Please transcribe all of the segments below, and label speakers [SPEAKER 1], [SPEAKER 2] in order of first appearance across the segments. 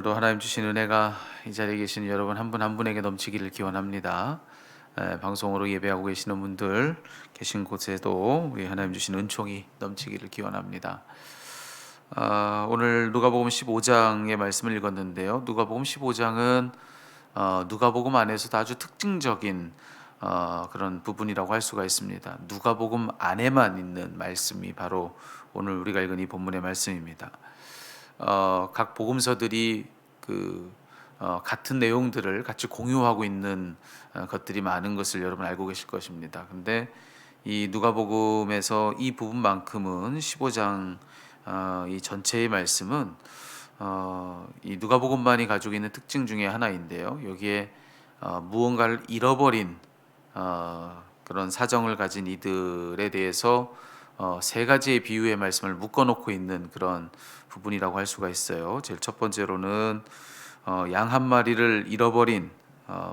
[SPEAKER 1] 오늘도 하나님 주신 은혜가 이 자리에 계신 여러분 한 분 한 분에게 넘치기를 기원합니다. 방송으로 예배하고 계시는 분들 계신 곳에도 우리 하나님 주신 은총이 넘치기를 기원합니다. 오늘 누가복음 15장의 말씀을 읽었는데요. 누가복음 15장은 누가복음 안에서도 아주 특징적인 그런 부분이라고 할 수가 있습니다. 누가복음 안에만 있는 말씀이 바로 오늘 우리가 읽은 이 본문의 말씀입니다. 각 복음서들이 같은 내용들을 같이 공유하고 있는 것들이 많은 것을 여러분 알고 계실 것입니다. 근데 이 누가복음에서 이 부분만큼은 15장 이 전체의 말씀은 이 누가복음만이 가지고 있는 특징 중에 하나인데요. 여기에 무언가를 잃어버린 그런 사정을 가진 이들에 대해서 세 가지의 비유의 말씀을 묶어놓고 있는 그런 부분이라고 할 수가 있어요. 제일 첫 번째로는 양 한 마리를 잃어버린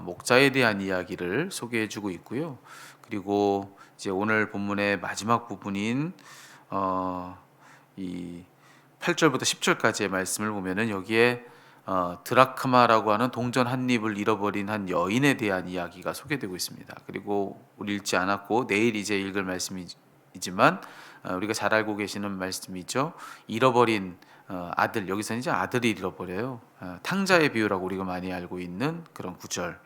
[SPEAKER 1] 목자에 대한 이야기를 소개해주고 있고요. 그리고 이제 오늘 본문의 마지막 부분인 이 8절부터 10절까지의 말씀을 보면은 여기에 드라크마라고 하는 동전 한 입을 잃어버린 한 여인에 대한 이야기가 소개되고 있습니다. 그리고 우리 읽지 않았고 내일 이제 읽을 말씀이지만 우리가 잘 알고 계시는 말씀이죠. 잃어버린 아들, 여기서는 이제 아들이 잃어버려요. 탕자의 비유라고 우리가 많이 알고 있는 그런 구절.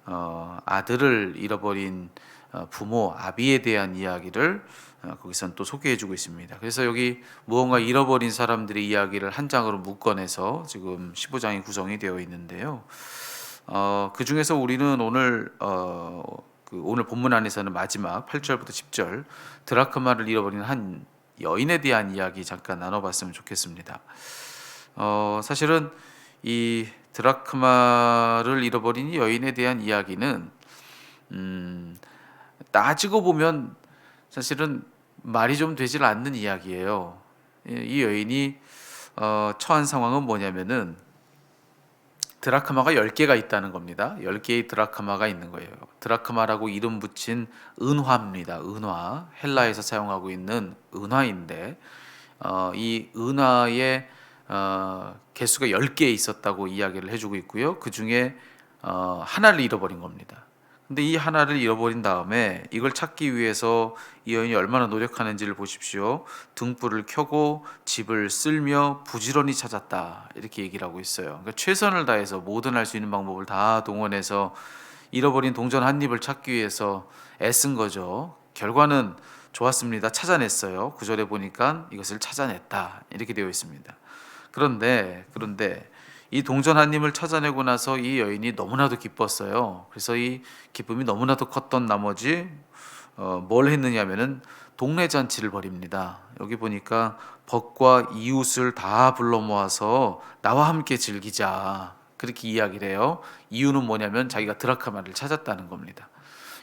[SPEAKER 1] 아들을 잃어버린 부모, 아비에 대한 이야기를 거기서는 또 소개해주고 있습니다. 그래서 여기 무언가 잃어버린 사람들의 이야기를 한 장으로 묶어내서 지금 15장이 구성이 되어 있는데요. 그 중에서 우리는 오늘 오늘 본문 안에서는 마지막 8절부터 10절 드라크마를 잃어버린 한 여인에 대한 이야기 잠깐 나눠봤으면 좋겠습니다. 사실은 이 드라크마를 잃어버린 여인에 대한 이야기는 따지고 보면 사실은 말이 좀 되질 않는 이야기예요. 이 여인이 처한 상황은 뭐냐면은 드라크마가 10개가 있다는 겁니다. 10개의 드라크마가 있는 거예요. 드라크마라고 이름 붙인 은화입니다. 은화. 헬라에서 사용하고 있는 은화인데 이 은화의 개수가 10개 있었다고 이야기를 해주고 있고요. 그 중에 하나를 잃어버린 겁니다. 근데 이 하나를 잃어버린 다음에 이걸 찾기 위해서 이 여인이 얼마나 노력하는지를 보십시오. 등불을 켜고 집을 쓸며 부지런히 찾았다, 이렇게 얘기를 하고 있어요. 그러니까 최선을 다해서 모든 할 수 있는 방법을 다 동원해서 잃어버린 동전 한 입을 찾기 위해서 애쓴 거죠. 결과는 좋았습니다. 찾아냈어요. 9절에 보니까 이것을 찾아냈다, 이렇게 되어 있습니다. 그런데 이 동전 한 입을 찾아내고 나서 이 여인이 너무나도 기뻤어요. 그래서 이 기쁨이 너무나도 컸던 나머지 뭘 했느냐면은 동네 잔치를 벌입니다. 여기 보니까 벗과 이웃을 다 불러 모아서 나와 함께 즐기자, 그렇게 이야기를 해요. 이유는 뭐냐면 자기가 드라크마를 찾았다는 겁니다.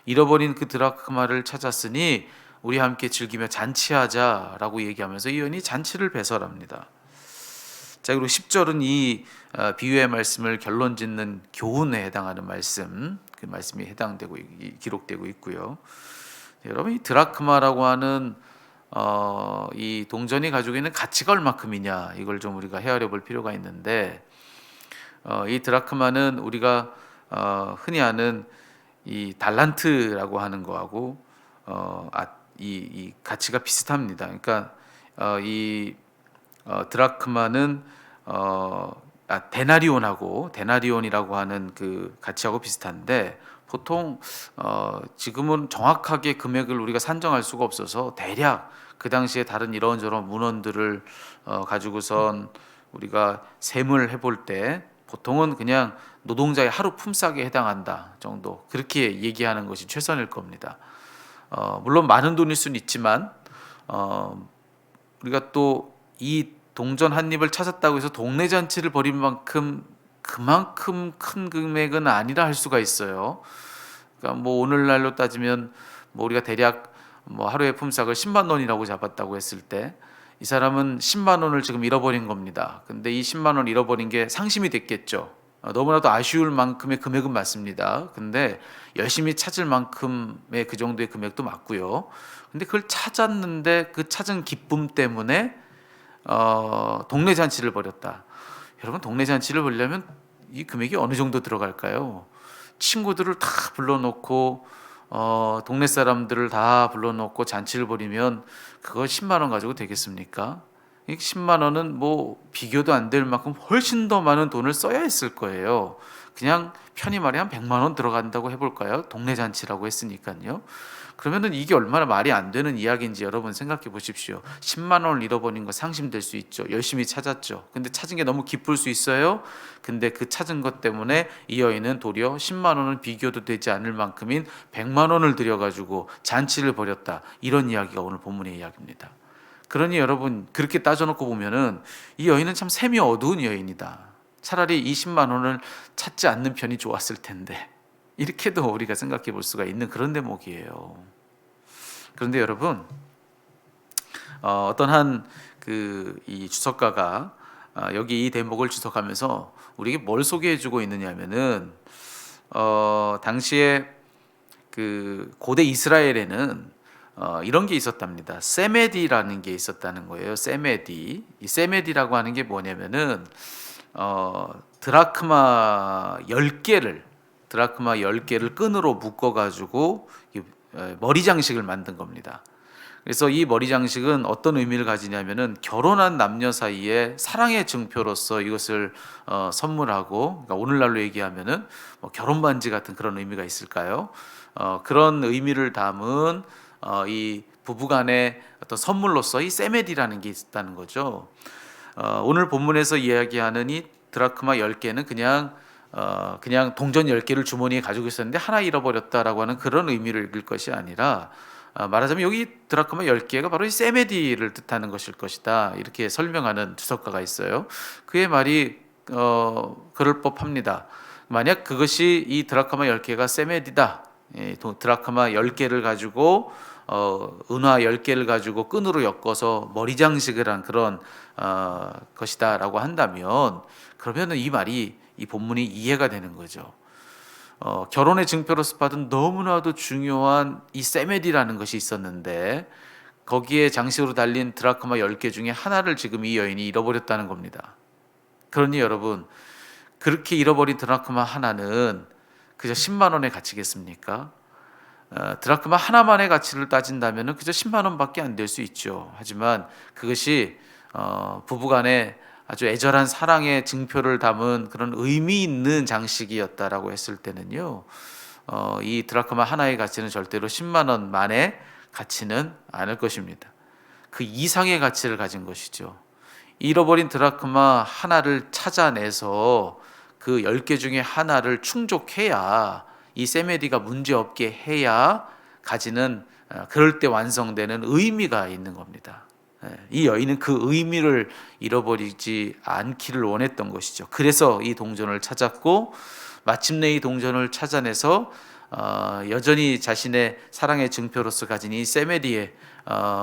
[SPEAKER 1] 잃어버린 그 드라크마를 찾았으니 우리 함께 즐기며 잔치하자라고 얘기하면서 이 여인이 잔치를 배설합니다. 자, 그리고 10절은 이 비유의 말씀을 결론짓는 교훈에 해당하는 말씀, 그 말씀이 해당되고 기록되고 있고요. 여러분, 이 드라크마라고 하는 이 동전이 가지고 있는 가치가 얼마큼이냐, 이걸 좀 우리가 헤아려 볼 필요가 있는데 이 드라크마는 우리가 흔히 아는 이 달란트라고 하는 거하고 이 가치가 비슷합니다. 그러니까 이 드라크마는 데나리온이라고 하는 그 가치하고 비슷한데 보통 지금은 정확하게 금액을 우리가 산정할 수가 없어서 대략 그 당시에 다른 이런저런 문헌들을 가지고선 우리가 셈을 해볼 때 보통은 그냥 노동자의 하루 품삯에 해당한다 정도, 그렇게 얘기하는 것이 최선일 겁니다. 물론 많은 돈일 수는 있지만 우리가 또 이 동전 한 입을 찾았다고 해서 동네 잔치를 벌인 그만큼 큰 금액은 아니라 할 수가 있어요. 그러니까 뭐 오늘날로 따지면 뭐 우리가 대략 뭐 하루의 품삯을 10만 원이라고 잡았다고 했을 때 이 사람은 10만 원을 지금 잃어버린 겁니다. 근데 이 10만 원 잃어버린 게 상심이 됐겠죠. 너무나도 아쉬울 만큼의 금액은 맞습니다. 근데 열심히 찾을 만큼의 그 정도의 금액도 맞고요. 근데 그걸 찾았는데 그 찾은 기쁨 때문에 동네 잔치를 벌였다. 여러분 동네 잔치를 보려면 이 금액이 어느 정도 들어갈까요? 친구들을 다 불러놓고 동네 사람들을 다 불러놓고 잔치를 벌이면 그거 10만 원 가지고 되겠습니까? 이 10만 원은 뭐 비교도 안 될 만큼 훨씬 더 많은 돈을 써야 했을 거예요. 그냥 편히 말해 한 100만 원 들어간다고 해볼까요? 동네 잔치라고 했으니까요. 그러면은 이게 얼마나 말이 안 되는 이야기인지 여러분 생각해 보십시오. 10만 원을 잃어버린 거 상심될 수 있죠. 열심히 찾았죠. 근데 찾은 게 너무 기쁠 수 있어요. 근데 그 찾은 것 때문에 이 여인은 도리어 10만 원은 비교도 되지 않을 만큼인 100만 원을 들여가지고 잔치를 벌였다. 이런 이야기가 오늘 본문의 이야기입니다. 그러니 여러분 그렇게 따져놓고 보면은 이 여인은 참 셈이 어두운 여인이다. 차라리 20만 원을 찾지 않는 편이 좋았을 텐데, 이렇게도 우리가 생각해 볼 수가 있는 그런 대목이에요. 그런데 여러분 어떤 한 이 주석가가 여기 이 대목을 주석하면서 우리에게 뭘 소개해 주고 있느냐면은 당시에 그 고대 이스라엘에는 이런 게 있었답니다. 세메디라는 게 있었다는 거예요. 세메디. 이 세메디라고 하는 게 뭐냐면은 드라크마 10개를 끈으로 묶어 가지고 머리 장식을 만든 겁니다. 그래서 이 머리 장식은 어떤 의미를 가지냐면은 결혼한 남녀 사이에 사랑의 증표로서 이것을 선물하고, 그러니까 오늘날로 얘기하면은 뭐 결혼 반지 같은 그런 의미가 있을까요? 그런 의미를 담은 이 부부간의 어떤 선물로서 이 세메디라는 게 있다는 거죠. 오늘 본문에서 이야기하는 이 드라크마 10개는 그냥 동전 10개를 주머니에 가지고 있었는데 하나 잃어버렸다라고 하는 그런 의미를 읽을 것이 아니라, 말하자면 여기 드라크마 10개가 바로 이 세메디를 뜻하는 것일 것이다. 이렇게 설명하는 주석가가 있어요. 그의 말이 그럴 법합니다. 만약 그것이 이 드라크마 10개가 세메디다. 드라크마 10개를 가지고 은화 10개를 가지고 끈으로 엮어서 머리 장식을 한 그런 것이다라고 한다면, 그러면은 이 말이, 이 본문이 이해가 되는 거죠. 결혼의 증표로서 받은 너무나도 중요한 이 세메디라는 것이 있었는데 거기에 장식으로 달린 드라크마 10개 중에 하나를 지금 이 여인이 잃어버렸다는 겁니다. 그러니 여러분, 그렇게 잃어버린 드라크마 하나는 그저 10만 원의 가치겠습니까? 드라크마 하나만의 가치를 따진다면 그저 10만 원밖에 안 될 수 있죠. 하지만 그것이 부부간의 아주 애절한 사랑의 증표를 담은 그런 의미 있는 장식이었다라고 했을 때는요, 이 드라크마 하나의 가치는 절대로 10만 원만의 가치는 않을 것입니다. 그 이상의 가치를 가진 것이죠. 잃어버린 드라크마 하나를 찾아내서 그 10개 중에 하나를 충족해야, 이 세메디가 문제없게 해야 가지는, 그럴 때 완성되는 의미가 있는 겁니다. 이 여인은 그 의미를 잃어버리지 않기를 원했던 것이죠. 그래서 이 동전을 찾았고, 마침내 이 동전을 찾아내서 여전히 자신의 사랑의 증표로서 가진 이 세메디의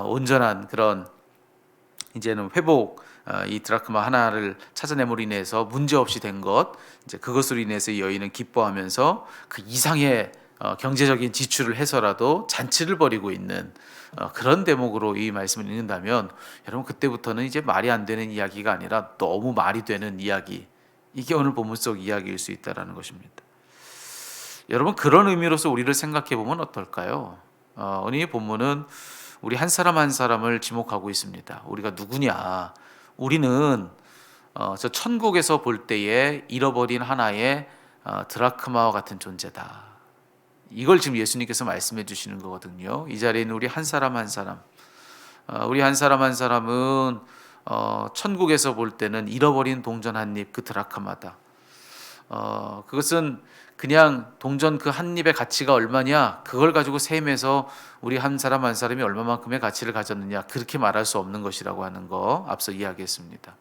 [SPEAKER 1] 온전한 그런 이제는 회복, 이 드라크마 하나를 찾아냄으로 인해서 문제없이 된 것, 이제 그것으로 인해서 이 여인은 기뻐하면서 그 이상의 경제적인 지출을 해서라도 잔치를 벌이고 있는 그런 대목으로 이 말씀을 읽는다면, 여러분 그때부터는 이제 말이 안 되는 이야기가 아니라 너무 말이 되는 이야기, 이게 오늘 본문 속 이야기일 수 있다라는 것입니다. 여러분 그런 의미로서 우리를 생각해 보면 어떨까요? 오늘 이 본문은 우리 한 사람 한 사람을 지목하고 있습니다. 우리가 누구냐? 우리는 저 천국에서 볼 때에 잃어버린 하나의 드라크마와 같은 존재다. 이걸 지금 예수님께서 말씀해 주시는 거거든요. 이 자리에 있는 우리 한 사람 한 사람, 우리 한 사람 한 사람은 천국에서 볼 때는 잃어버린 동전 한 입, 그 드라크마다. 그것은 그냥 동전 그 한 입의 가치가 얼마냐, 그걸 가지고 셈해서 우리 한 사람 한 사람이 얼마만큼의 가치를 가졌느냐, 그렇게 말할 수 없는 것이라고 하는 거 앞서 이야기했습니다.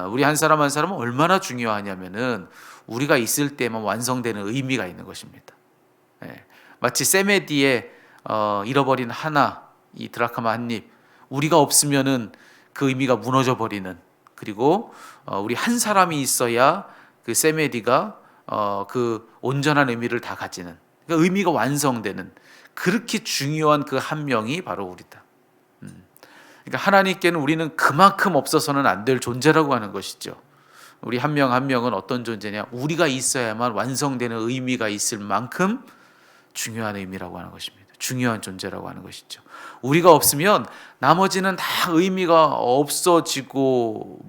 [SPEAKER 1] 우리 한 사람 한 사람은 얼마나 중요하냐면은 우리가 있을 때만 완성되는 의미가 있는 것입니다. 마치 세메디의 잃어버린 하나, 이 드라크마 한 입, 우리가 없으면은 그 의미가 무너져 버리는, 그리고 우리 한 사람이 있어야 그 세메디가 그 온전한 의미를 다 가지는, 그러니까 의미가 완성되는, 그렇게 중요한 그 한 명이 바로 우리다. 그러니까 하나님께는 우리는 그만큼 없어서는 안 될 존재라고 하는 것이죠. 우리 한 명 한 명은 어떤 존재냐? 우리가 있어야만 완성되는 의미가 있을 만큼 중요한 의미라고 하는 것입니다. 중요한 존재라고 하는 것이죠. 우리가 없으면 나머지는 다 의미가 없어지고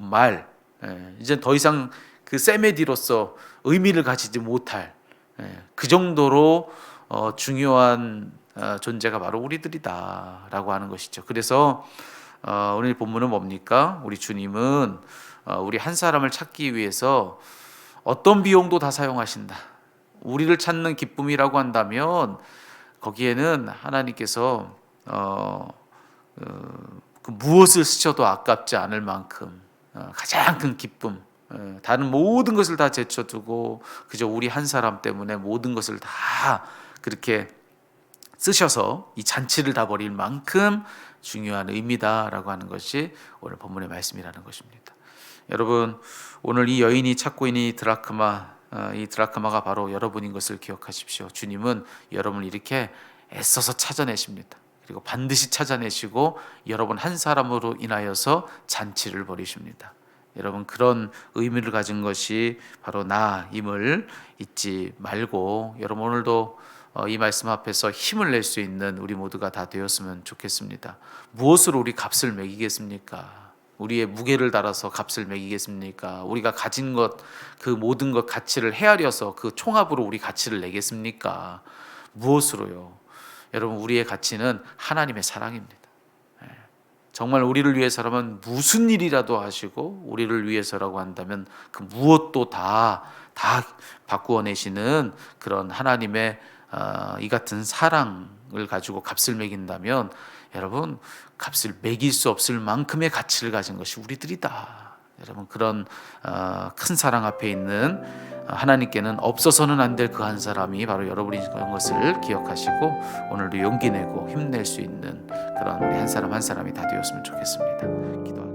[SPEAKER 1] 이제 더 이상 그 세메디로서 의미를 가지지 못할 그 정도로 중요한 존재가 바로 우리들이다라고 하는 것이죠. 그래서 오늘 본문은 뭡니까? 우리 주님은 우리 한 사람을 찾기 위해서 어떤 비용도 다 사용하신다. 우리를 찾는 기쁨이라고 한다면 거기에는 하나님께서 그 무엇을 스쳐도 아깝지 않을 만큼 가장 큰 기쁨, 다른 모든 것을 다 제쳐두고 그저 우리 한 사람 때문에 모든 것을 다 그렇게 쓰셔서 이 잔치를 다 버릴 만큼 중요한 의미다라고 하는 것이 오늘 본문의 말씀이라는 것입니다. 여러분, 오늘 이 여인이 찾고 있는 이 드라크마가 바로 여러분인 것을 기억하십시오. 주님은 여러분을 이렇게 애써서 찾아내십니다. 그리고 반드시 찾아내시고 여러분 한 사람으로 인하여서 잔치를 벌이십니다. 여러분, 그런 의미를 가진 것이 바로 나임을 잊지 말고 여러분 오늘도 이 말씀 앞에서 힘을 낼 수 있는 우리 모두가 다 되었으면 좋겠습니다. 무엇으로 우리 값을 매기겠습니까? 우리의 무게를 달아서 값을 매기겠습니까? 우리가 가진 것, 그 모든 것 가치를 헤아려서 그 총합으로 우리 가치를 내겠습니까? 무엇으로요? 여러분, 우리의 가치는 하나님의 사랑입니다. 정말 우리를 위해서라면 무슨 일이라도 하시고 우리를 위해서라고 한다면 그 무엇도 다 바꾸어내시는 그런 하나님의 이 같은 사랑을 가지고 값을 매긴다면 여러분, 값을 매길 수 없을 만큼의 가치를 가진 것이 우리들이다. 여러분, 그런 큰 사랑 앞에 있는 하나님께는 없어서는 안 될 그 한 사람이 바로 여러분인 것을 기억하시고 오늘도 용기 내고 힘낼 수 있는 그런 우리 한 사람 한 사람이 다 되었으면 좋겠습니다. 기도합니다.